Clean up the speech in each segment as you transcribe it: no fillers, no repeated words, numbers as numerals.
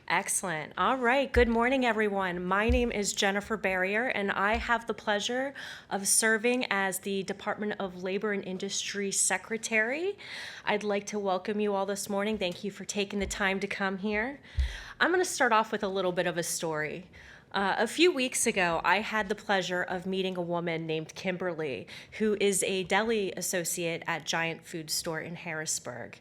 Excellent. All right. Good morning, everyone. My name is Jennifer Barrier, and I have the pleasure of serving as the Department of Labor and Industry Secretary. I'd like to welcome you all this morning. Thank you for taking the time to come here. I'm going to start off with a little bit of a story. A few weeks ago, I had the pleasure of meeting a woman named Kimberly, who is a deli associate at Giant Food Store in Harrisburg.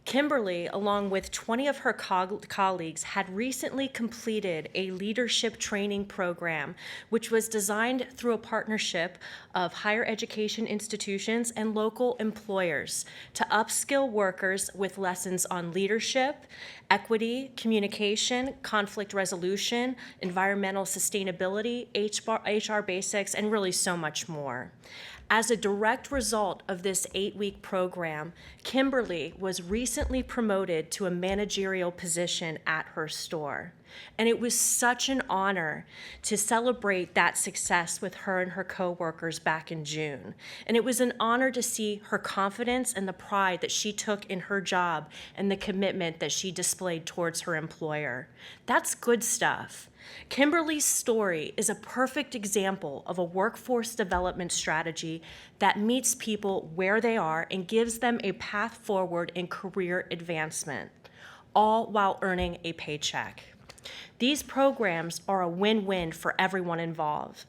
Kimberly, along with 20 of her colleagues, had recently completed a leadership training program, which was designed through a partnership of higher education institutions and local employers to upskill workers with lessons on leadership, equity, communication, conflict resolution, environmental sustainability, HR basics, and really so much more. As a direct result of this 8-week program, Kimberly was recently promoted to a managerial position at her store. And it was such an honor to celebrate that success with her and her coworkers back in June. And it was an honor to see her confidence and the pride that she took in her job and the commitment that she displayed towards her employer. That's good stuff. Kimberly's story is a perfect example of a workforce development strategy that meets people where they are and gives them a path forward in career advancement, all while earning a paycheck. These programs are a win-win for everyone involved.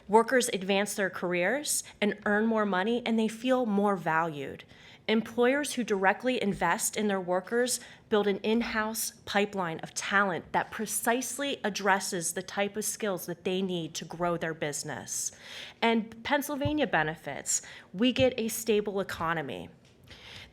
Workers advance their careers and earn more money, and they feel more valued. Employers who directly invest in their workers build an in-house pipeline of talent that precisely addresses the type of skills that they need to grow their business. And Pennsylvania benefits. We get a stable economy.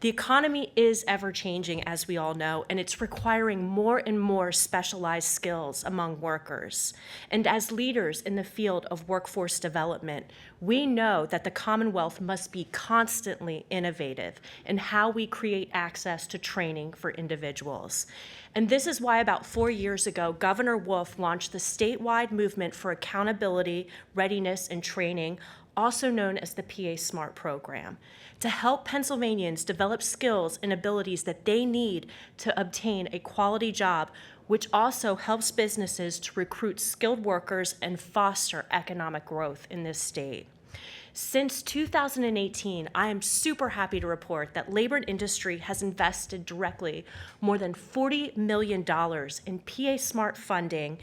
The economy is ever-changing, as we all know, and it's requiring more and more specialized skills among workers. And as leaders in the field of workforce development, we know that the Commonwealth must be constantly innovative in how we create access to training for individuals. And this is why about 4 years ago, Governor Wolf launched the statewide movement for accountability, readiness, and training, also known as the PAsmart program, to help Pennsylvanians develop skills and abilities that they need to obtain a quality job, which also helps businesses to recruit skilled workers and foster economic growth in this state. Since 2018, I am super happy to report that Labor and Industry has invested directly more than $40 million in PAsmart funding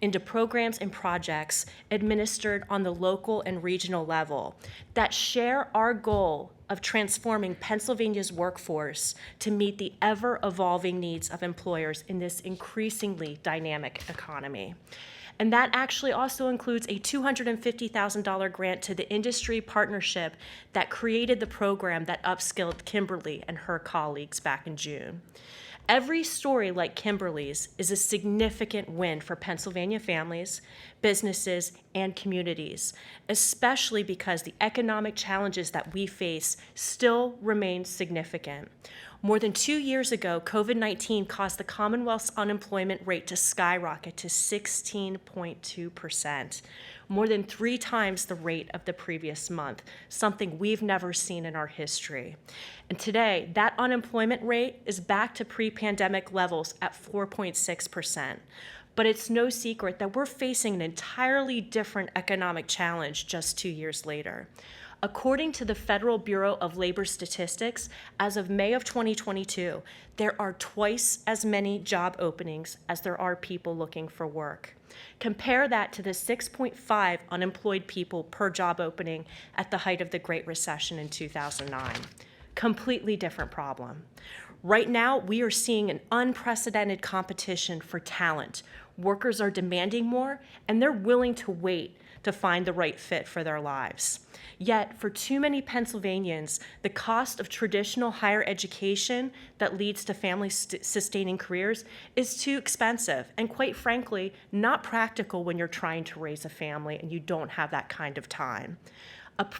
into programs and projects administered on the local and regional level that share our goal of transforming Pennsylvania's workforce to meet the ever-evolving needs of employers in this increasingly dynamic economy. And that actually also includes a $250,000 grant to the industry partnership that created the program that upskilled Kimberly and her colleagues back in June. Every story like Kimberly's is a significant win for Pennsylvania families, businesses, and communities, especially because the economic challenges that we face still remain significant. More than 2 years ago, COVID-19 caused the Commonwealth's unemployment rate to skyrocket to 16.2%, more than 3 times the rate of the previous month, something we've never seen in our history. And today, that unemployment rate is back to pre-pandemic levels at 4.6%. But it's no secret that we're facing an entirely different economic challenge just 2 years later. According to the Federal Bureau of Labor Statistics, as of May of 2022, there are twice as many job openings as there are people looking for work. Compare that to the 6.5 unemployed people per job opening at the height of the Great Recession in 2009. Completely different problem. Right now, we are seeing an unprecedented competition for talent. Workers are demanding more, and they're willing to wait to find the right fit for their lives. Yet, for too many Pennsylvanians, the cost of traditional higher education that leads to family-sustaining careers is too expensive and, quite frankly, not practical when you're trying to raise a family and you don't have that kind of time.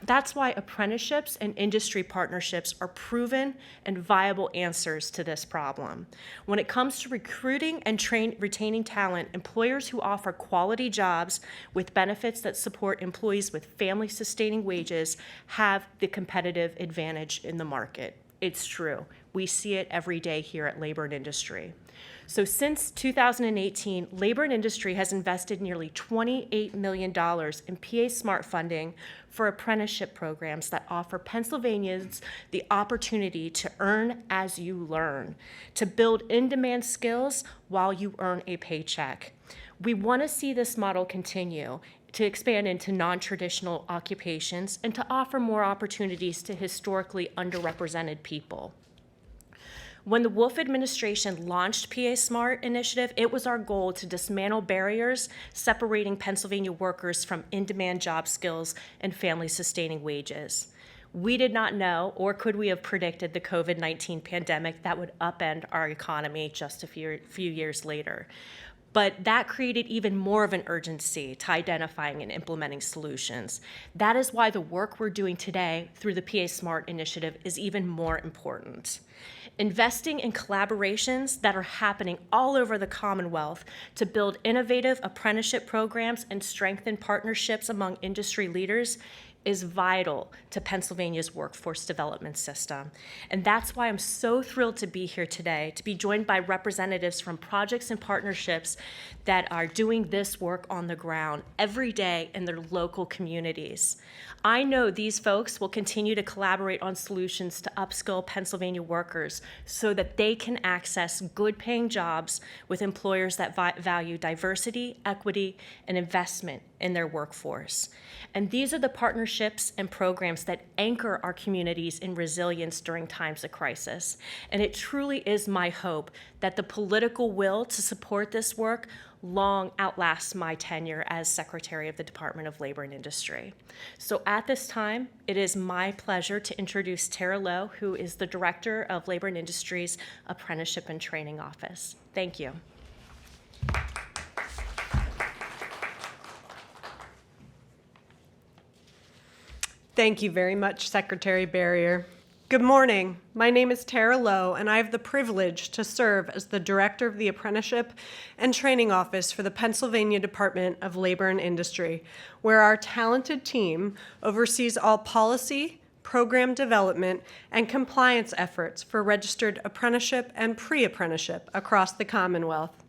That's why apprenticeships and industry partnerships are proven and viable answers to this problem. When it comes to recruiting and retaining talent, employers who offer quality jobs with benefits that support employees with family-sustaining wages have the competitive advantage in the market. It's true. We see it every day here at Labor and Industry. So since 2018, Labor and Industry has invested nearly $28 million in PAsmart funding for apprenticeship programs that offer Pennsylvanians the opportunity to earn as you learn, to build in-demand skills while you earn a paycheck. We want to see this model continue to expand into non-traditional occupations and to offer more opportunities to historically underrepresented people. When the Wolf administration launched PAsmart initiative, it was our goal to dismantle barriers separating Pennsylvania workers from in-demand job skills and family-sustaining wages. We did not know, or could we have predicted, the COVID-19 pandemic that would upend our economy just a few years later. But that created even more of an urgency to identifying and implementing solutions. That is why the work we're doing today through the PAsmart initiative is even more important. Investing in collaborations that are happening all over the Commonwealth to build innovative apprenticeship programs and strengthen partnerships among industry leaders is vital to Pennsylvania's workforce development system. And that's why I'm so thrilled to be here today, to be joined by representatives from projects and partnerships that are doing this work on the ground every day in their local communities. I know these folks will continue to collaborate on solutions to upskill Pennsylvania workers so that they can access good-paying jobs with employers that value diversity, equity, and investment in their workforce. And these are the partnerships and programs that anchor our communities in resilience during times of crisis. And it truly is my hope that the political will to support this work long outlasts my tenure as Secretary of the Department of Labor and Industry. So at this time, it is my pleasure to introduce Tara Lowe, who is the Director of Labor and Industry's Apprenticeship and Training Office. Thank you. Thank you very much, Secretary Barrier. Good morning. My name is Tara Lowe, and I have the privilege to serve as the Director of the Apprenticeship and Training Office for the Pennsylvania Department of Labor and Industry, where our talented team oversees all policy, program development, and compliance efforts for registered apprenticeship and pre-apprenticeship across the Commonwealth.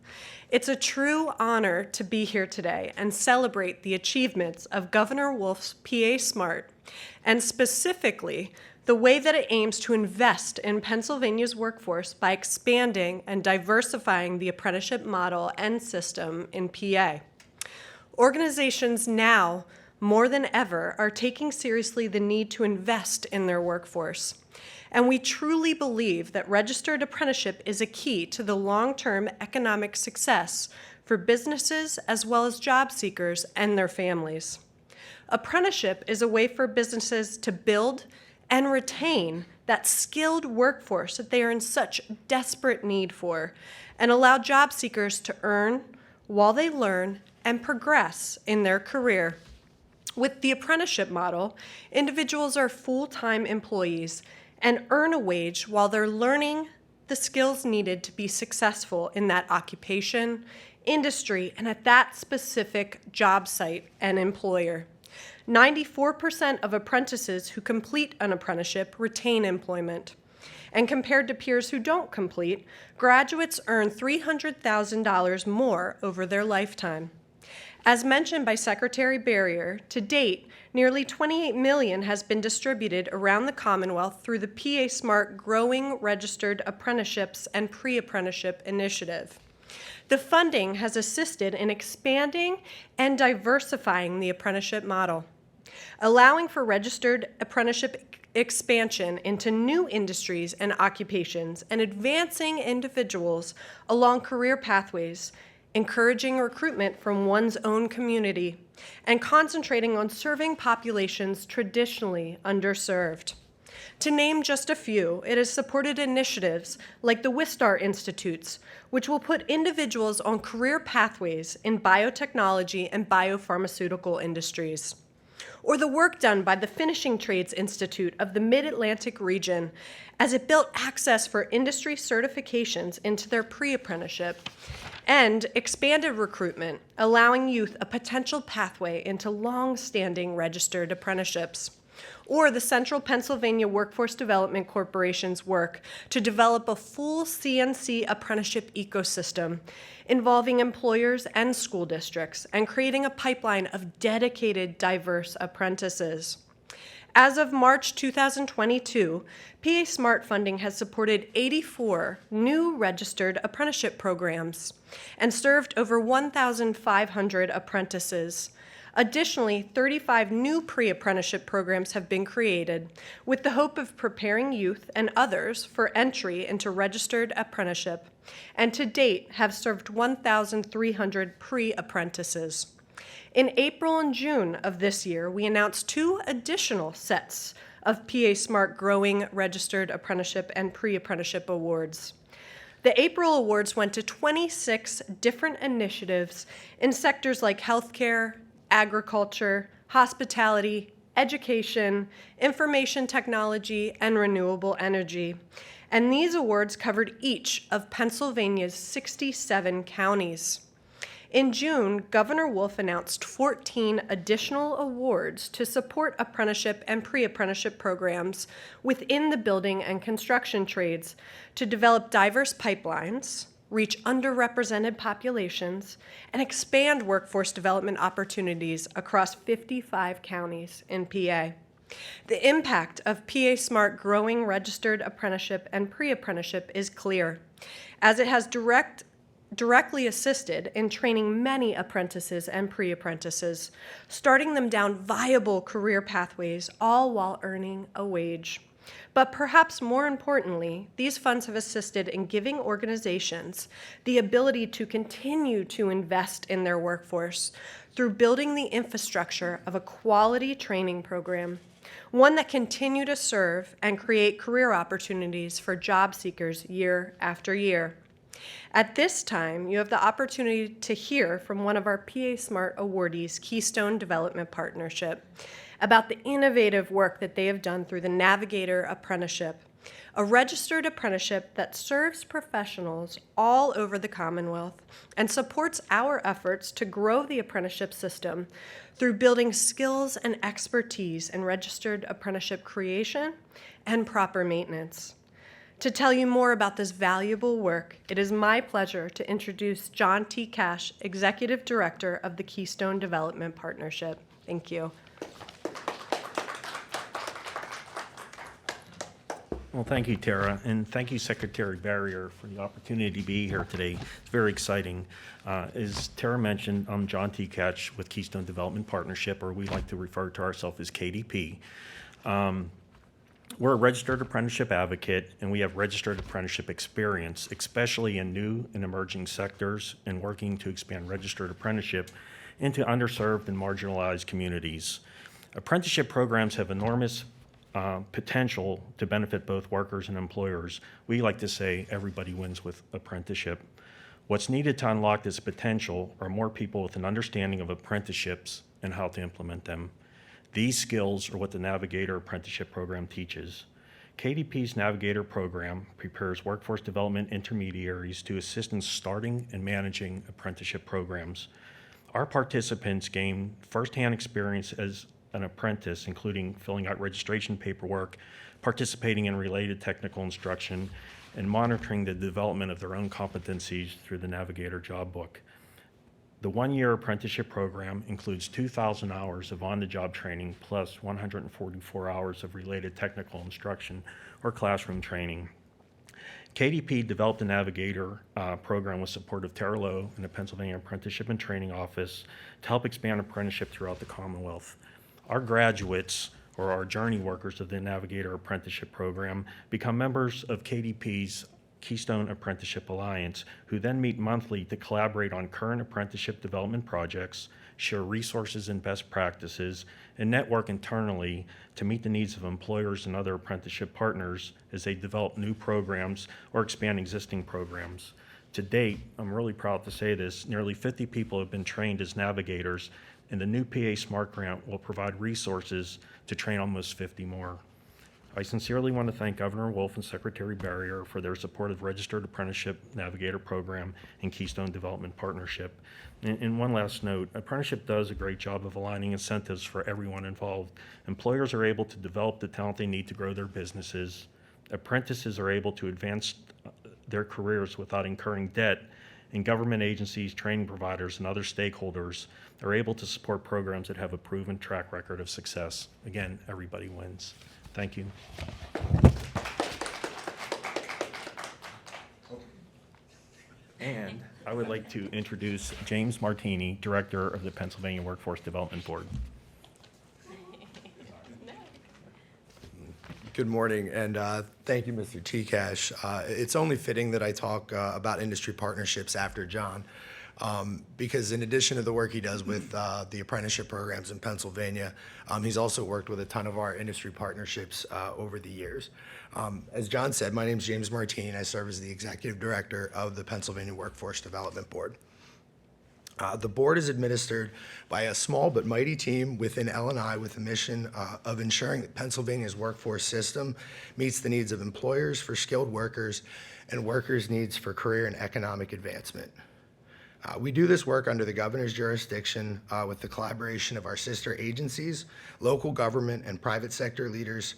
It's a true honor to be here today and celebrate the achievements of Governor Wolf's PAsmart, and specifically the way that it aims to invest in Pennsylvania's workforce by expanding and diversifying the apprenticeship model and system in PA. Organizations now, more than ever, are taking seriously the need to invest in their workforce. And we truly believe that registered apprenticeship is a key to the long-term economic success for businesses as well as job seekers and their families. Apprenticeship is a way for businesses to build and retain that skilled workforce that they are in such desperate need for, and allow job seekers to earn while they learn and progress in their career. With the apprenticeship model, individuals are full-time employees and earn a wage while they're learning the skills needed to be successful in that occupation, industry, and at that specific job site and employer. 94% of apprentices who complete an apprenticeship retain employment. And compared to peers who don't complete, graduates earn $300,000 more over their lifetime. As mentioned by Secretary Barrier, to date, nearly $28 million has been distributed around the Commonwealth through the PAsmart Growing Registered Apprenticeships and Pre-Apprenticeship Initiative. The funding has assisted in expanding and diversifying the apprenticeship model, allowing for registered apprenticeship expansion into new industries and occupations, and advancing individuals along career pathways, encouraging recruitment from one's own community, and concentrating on serving populations traditionally underserved. To name just a few, it has supported initiatives like the Wistar Institutes, which will put individuals on career pathways in biotechnology and biopharmaceutical industries, or the work done by the Finishing Trades Institute of the Mid-Atlantic region as it built access for industry certifications into their pre-apprenticeship, and expanded recruitment, allowing youth a potential pathway into long-standing registered apprenticeships. or the Central Pennsylvania Workforce Development Corporation's work to develop a full CNC apprenticeship ecosystem involving employers and school districts and creating a pipeline of dedicated, diverse apprentices. As of March 2022, PAsmart funding has supported 84 new registered apprenticeship programs and served over 1,500 apprentices. Additionally, 35 new pre-apprenticeship programs have been created with the hope of preparing youth and others for entry into registered apprenticeship, and to date have served 1,300 pre-apprentices. In April and June of this year, we announced 2 additional sets of PAsmart Growing Registered Apprenticeship and Pre-Apprenticeship Awards. The April awards went to 26 different initiatives in sectors like healthcare, agriculture, hospitality, education, information technology, and renewable energy. And these awards covered each of Pennsylvania's 67 counties. In June, Governor Wolf announced 14 additional awards to support apprenticeship and pre-apprenticeship programs within the building and construction trades to develop diverse pipelines, reach underrepresented populations, and expand workforce development opportunities across 55 counties in PA. The impact of PAsmart Growing Registered Apprenticeship and Pre-Apprenticeship is clear, as it has directly assisted in training many apprentices and pre-apprentices, starting them down viable career pathways, all while earning a wage. But perhaps more importantly, these funds have assisted in giving organizations the ability to continue to invest in their workforce through building the infrastructure of a quality training program, one that continue to serve and create career opportunities for job seekers year after year. At this time, you have the opportunity to hear from one of our PAsmart awardees, Keystone Development Partnership, about the innovative work that they have done through the Navigator Apprenticeship, a registered apprenticeship that serves professionals all over the Commonwealth and supports our efforts to grow the apprenticeship system through building skills and expertise in registered apprenticeship creation and proper maintenance. To tell you more about this valuable work, it is my pleasure to introduce John T. Cash, Executive Director of the Keystone Development Partnership. Thank you. Well, thank you, Tara, and thank you, Secretary Barrier, for the opportunity to be here today. It's very exciting. As Tara mentioned, I'm John T. Cash with Keystone Development Partnership, or we like to refer to ourselves as KDP. We're a registered apprenticeship advocate, and we have registered apprenticeship experience, especially in new and emerging sectors, and working to expand registered apprenticeship into underserved and marginalized communities. Apprenticeship programs have enormous potential to benefit both workers and employers. We like to say everybody wins with apprenticeship. What's needed to unlock this potential are more people with an understanding of apprenticeships and how to implement them. These skills are what the Navigator Apprenticeship Program teaches. KDP's Navigator program prepares workforce development intermediaries to assist in starting and managing apprenticeship programs. Our participants gain firsthand experience as an apprentice, including filling out registration paperwork, participating in related technical instruction, and monitoring the development of their own competencies through the Navigator Job Book. The one-year apprenticeship program includes 2,000 hours of on-the-job training plus 144 hours of related technical instruction or classroom training. KDP developed the Navigator program with support of Tara Lowe and the Pennsylvania Apprenticeship and Training Office to help expand apprenticeship throughout the Commonwealth. Our graduates, or our journey workers of the Navigator Apprenticeship Program, become members of KDP's Keystone Apprenticeship Alliance, who then meet monthly to collaborate on current apprenticeship development projects, share resources and best practices, and network internally to meet the needs of employers and other apprenticeship partners as they develop new programs or expand existing programs. To date, I'm really proud to say this, nearly 50 people have been trained as navigators, and the new PAsmart grant will provide resources to train almost 50 more. I sincerely want to thank Governor Wolf and Secretary Barrier for their support of Registered Apprenticeship Navigator Program and Keystone Development Partnership. And one last note, apprenticeship does a great job of aligning incentives for everyone involved. Employers are able to develop the talent they need to grow their businesses. Apprentices are able to advance their careers without incurring debt, and government agencies, training providers, and other stakeholders are able to support programs that have a proven track record of success. Again, everybody wins. Thank you. And I would like to introduce James Martini, Director of the Pennsylvania Workforce Development Board. Good morning, and thank you, Mr. Tcash. It's only fitting that I talk about industry partnerships after John, because in addition to the work he does with the apprenticeship programs in Pennsylvania, he's also worked with a ton of our industry partnerships over the years. As John said, my name is James Martini, and I serve as the Executive Director of the Pennsylvania Workforce Development Board. The board is administered by a small but mighty team within L&I with the mission of ensuring that Pennsylvania's workforce system meets the needs of employers for skilled workers and workers' needs for career and economic advancement. We do this work under the governor's jurisdiction with the collaboration of our sister agencies, local government, and private sector leaders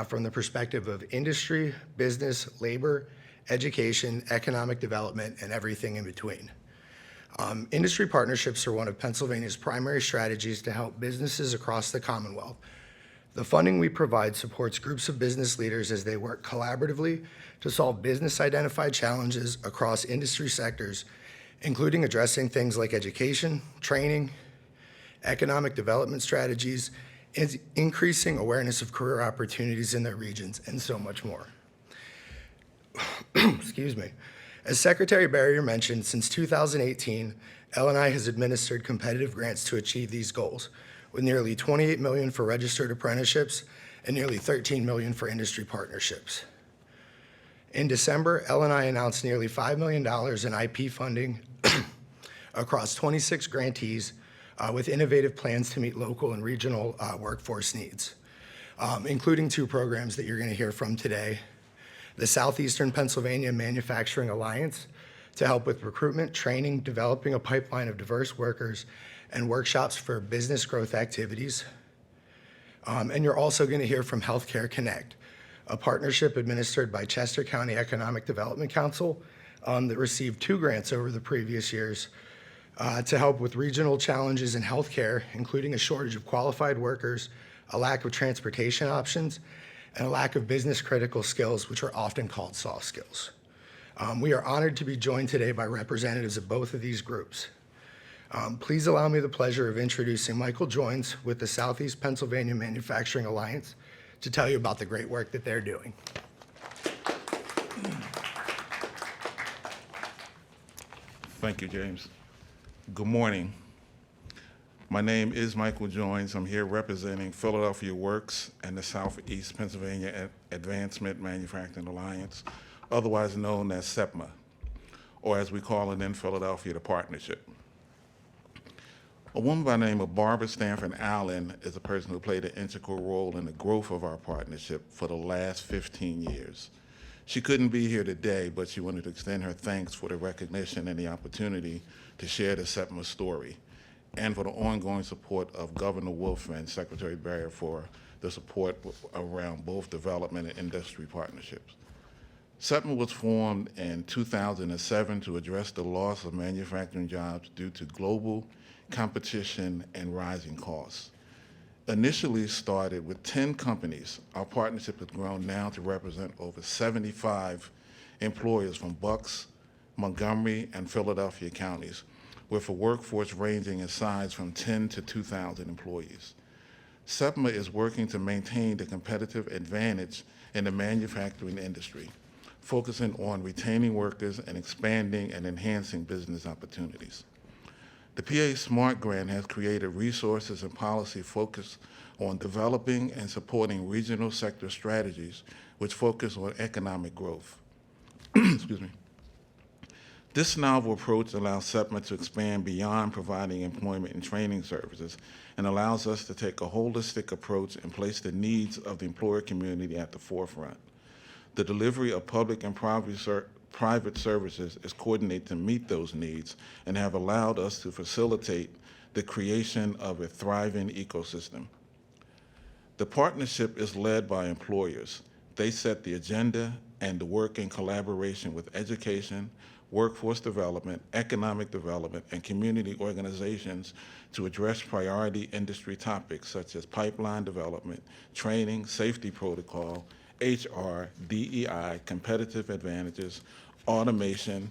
from the perspective of industry, business, labor, education, economic development, and everything in between. Industry partnerships are one of Pennsylvania's primary strategies to help businesses across the Commonwealth. The funding we provide supports groups of business leaders as they work collaboratively to solve business-identified challenges across industry sectors, including addressing things like education, training, economic development strategies, and increasing awareness of career opportunities in their regions, and so much more. Excuse me. As Secretary Barrier mentioned, since 2018, L&I has administered competitive grants to achieve these goals, with nearly $28 million for registered apprenticeships and nearly $13 million for industry partnerships. In December, L&I announced nearly $5 million in IP funding across 26 grantees with innovative plans to meet local and regional workforce needs, including two programs that you're going to hear from today. The Southeastern Pennsylvania Manufacturing Alliance to help with recruitment, training, developing a pipeline of diverse workers, and workshops for business growth activities. And you're also going to hear from Healthcare Connect, a partnership administered by Chester County Economic Development Council that received 2 grants over the previous years to help with regional challenges in healthcare, including a shortage of qualified workers, a lack of transportation options, and a lack of business-critical skills, which are often called soft skills. We are honored to be joined today by representatives of both of these groups. Please allow me the pleasure of introducing Michael Joins with the Southeast Pennsylvania Manufacturing Alliance to tell you about the great work that they're doing. Thank you, James. Good morning. My name is Michael Joins. I'm here representing Philadelphia Works and the Southeast Pennsylvania Advancement Manufacturing Alliance, otherwise known as SEPMA, or as we call it in Philadelphia, the Partnership. A woman by the name of Barbara Stanford Allen is a person who played an integral role in the growth of our partnership for the last 15 years. She couldn't be here today, but she wanted to extend her thanks for the recognition and the opportunity to share the SEPMA story, and for the ongoing support of Governor Wolf and Secretary Barrier for the support around both development and industry partnerships. SEPMA was formed in 2007 to address the loss of manufacturing jobs due to global competition and rising costs. Initially started with 10 companies, our partnership has grown now to represent over 75 employers from Bucks, Montgomery, and Philadelphia counties, with a workforce ranging in size from 10 to 2,000 employees. SEPMA is working to maintain the competitive advantage in the manufacturing industry, focusing on retaining workers and expanding and enhancing business opportunities. The PAsmart grant has created resources and policy focused on developing and supporting regional sector strategies which focus on economic growth. Excuse me. This novel approach allows SEPMA to expand beyond providing employment and training services and allows us to take a holistic approach and place the needs of the employer community at the forefront. The delivery of public and private services is coordinated to meet those needs and have allowed us to facilitate the creation of a thriving ecosystem. The partnership is led by employers. They set the agenda and work in collaboration with education, workforce development, economic development, and community organizations to address priority industry topics such as pipeline development, training, safety protocol, HR, DEI, competitive advantages, automation,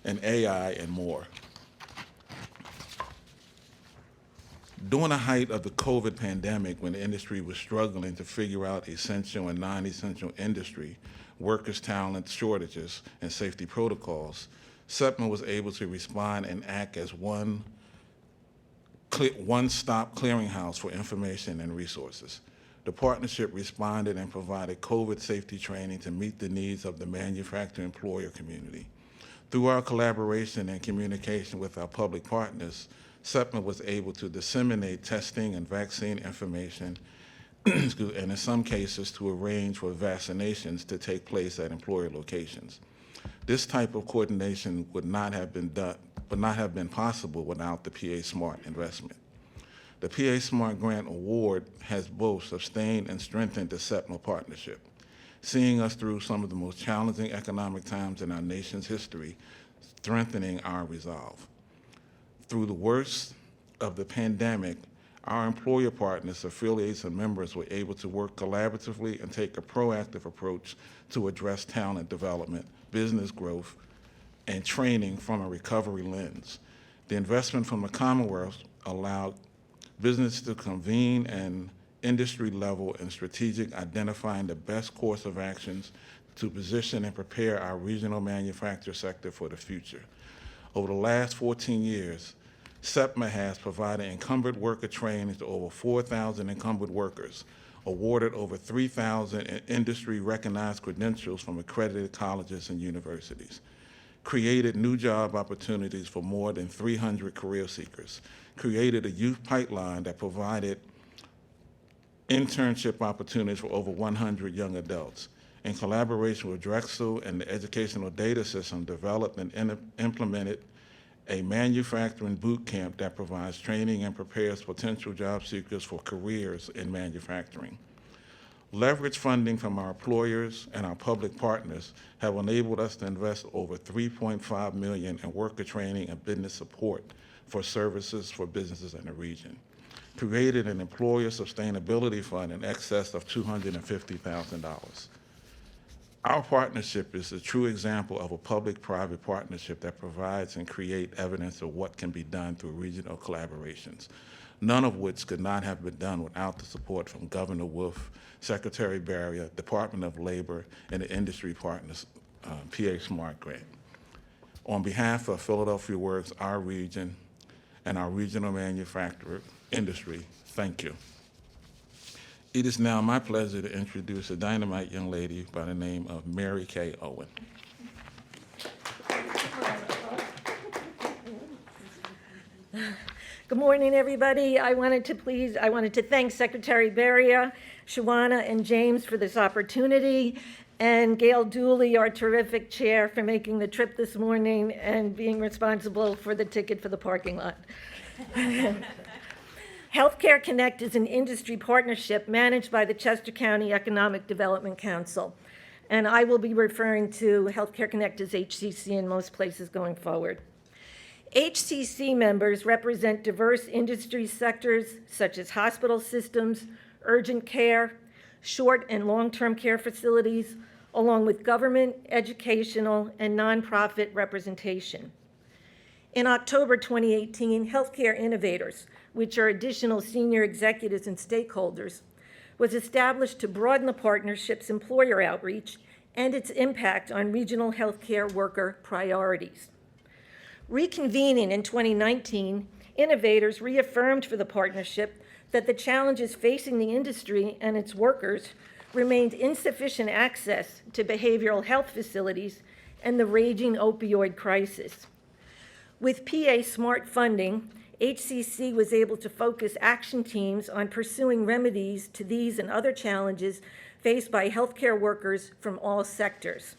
and AI, and more. During the height of the COVID pandemic, when the industry was struggling to figure out essential and non-essential industry, workers' talent shortages, and safety protocols, SEPMA was able to respond and act as one-stop clearinghouse for information and resources. The partnership responded and provided COVID safety training to meet the needs of the manufacturer employer community. Through our collaboration and communication with our public partners, SEPMA was able to disseminate testing and vaccine information and in some cases to arrange for vaccinations to take place at employer locations. This type of coordination would not have been possible without the PAsmart investment. The PAsmart Grant Award has both sustained and strengthened the SEPMA partnership, seeing us through some of the most challenging economic times in our nation's history, strengthening our resolve. Through the worst of the pandemic, our employer partners, affiliates, and members were able to work collaboratively and take a proactive approach to address talent development, business growth, and training from a recovery lens. The investment from the Commonwealth allowed business to convene and industry level and strategic, identifying the best course of actions to position and prepare our regional manufacturing sector for the future. Over the last 14 years, SEPMA has provided encumbered worker training to over 4,000 encumbered workers, awarded over 3,000 industry-recognized credentials from accredited colleges and universities, created new job opportunities for more than 300 career seekers, created a youth pipeline that provided internship opportunities for over 100 young adults. In collaboration with Drexel and the Educational Data System, developed and implemented a manufacturing boot camp that provides training and prepares potential job seekers for careers in manufacturing. Leverage funding from our employers and our public partners have enabled us to invest over $3.5 million in worker training and business support for services for businesses in the region. Created an employer sustainability fund in excess of $250,000. Our partnership is a true example of a public-private partnership that provides and creates evidence of what can be done through regional collaborations, none of which could not have been done without the support from Governor Wolf, Secretary Barrier, Department of Labor, and the industry partners, PAsmart Grant. On behalf of Philadelphia Works, our region, and our regional manufacturer industry, thank you. It is now my pleasure to introduce a dynamite young lady by the name of Mary Kay Owen. Good morning, everybody. I wanted to thank Secretary Barrier, Shawana, and James for this opportunity, and Gail Dooley, our terrific chair, for making the trip this morning and being responsible for the ticket for the parking lot. Healthcare Connect is an industry partnership managed by the Chester County Economic Development Council, and I will be referring to Healthcare Connect as HCC in most places going forward. HCC members represent diverse industry sectors such as hospital systems, urgent care, short and long-term care facilities, along with government, educational, and nonprofit representation. In October 2018, Healthcare Innovators, which are additional senior executives and stakeholders, was established to broaden the partnership's employer outreach and its impact on regional healthcare worker priorities. Reconvening in 2019, Innovators reaffirmed for the partnership that the challenges facing the industry and its workers remained insufficient access to behavioral health facilities and the raging opioid crisis. With PAsmart funding, HCC was able to focus action teams on pursuing remedies to these and other challenges faced by healthcare workers from all sectors.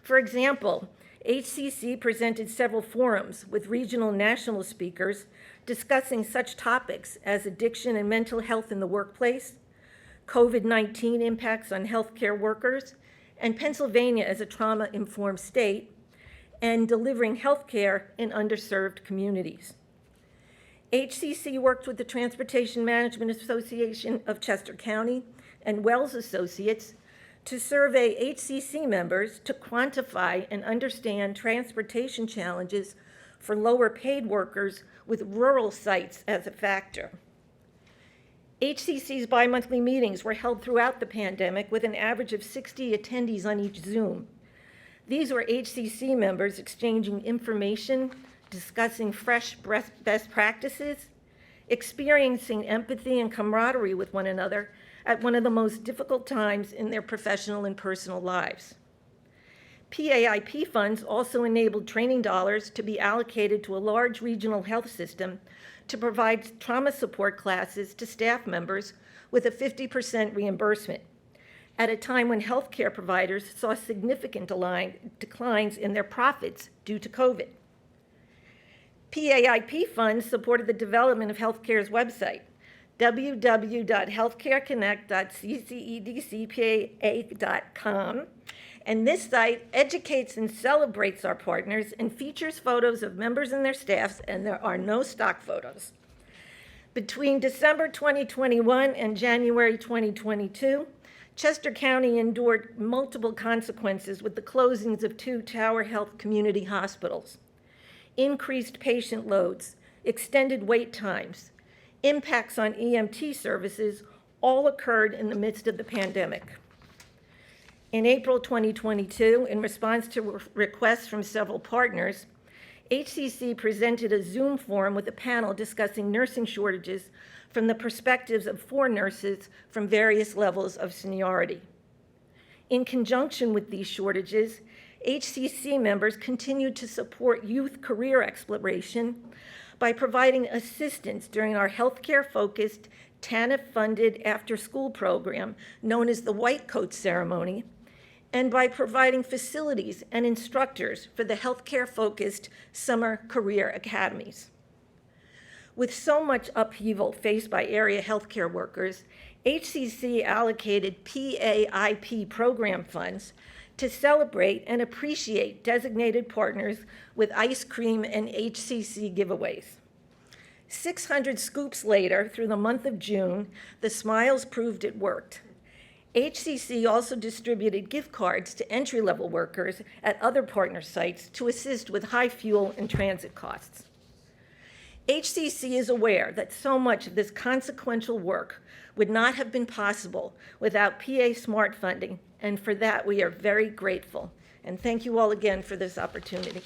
For example, HCC presented several forums with regional and national speakers discussing such topics as addiction and mental health in the workplace, COVID-19 impacts on healthcare workers, and Pennsylvania as a trauma-informed state, and delivering healthcare in underserved communities. HCC worked with the Transportation Management Association of Chester County and Wells Associates to survey HCC members to quantify and understand transportation challenges for lower paid workers with rural sites as a factor. HCC's bi-monthly meetings were held throughout the pandemic with an average of 60 attendees on each Zoom. These were HCC members exchanging information, discussing fresh best practices, experiencing empathy and camaraderie with one another at one of the most difficult times in their professional and personal lives. PAIP funds also enabled training dollars to be allocated to a large regional health system to provide trauma support classes to staff members with a 50% reimbursement at a time when healthcare providers saw significant declines in their profits due to COVID. PAIP funds supported the development of healthcare's website, www.healthcareconnect.ccedcpa.com, and this site educates and celebrates our partners and features photos of members and their staffs, and there are no stock photos. Between December 2021 and January 2022, Chester County endured multiple consequences with the closings of 2 Tower Health community hospitals. Increased patient loads, extended wait times, impacts on EMT services all occurred in the midst of the pandemic. In April 2022, in response to requests from several partners, HCC presented a Zoom forum with a panel discussing nursing shortages from the perspectives of 4 nurses from various levels of seniority. In conjunction with these shortages, HCC members continued to support youth career exploration by providing assistance during our healthcare-focused, TANF-funded after-school program known as the White Coat Ceremony, and by providing facilities and instructors for the healthcare-focused summer career academies. With so much upheaval faced by area healthcare workers, HCC allocated PAIP program funds to celebrate and appreciate designated partners with ice cream and HCC giveaways. 600 scoops later, through the month of June, the smiles proved it worked. HCC also distributed gift cards to entry-level workers at other partner sites to assist with high fuel and transit costs. HCC is aware that so much of this consequential work would not have been possible without PAsmart funding, and for that we are very grateful. And thank you all again for this opportunity.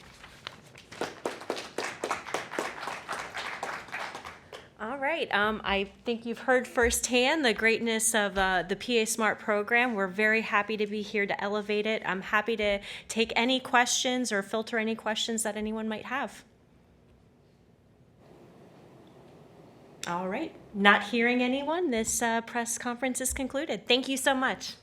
All right, I think you've heard firsthand the greatness of the PAsmart program. We're very happy to be here to elevate it. I'm happy to take any questions or filter any questions that anyone might have. All right, not hearing anyone, this press conference is concluded. Thank you so much.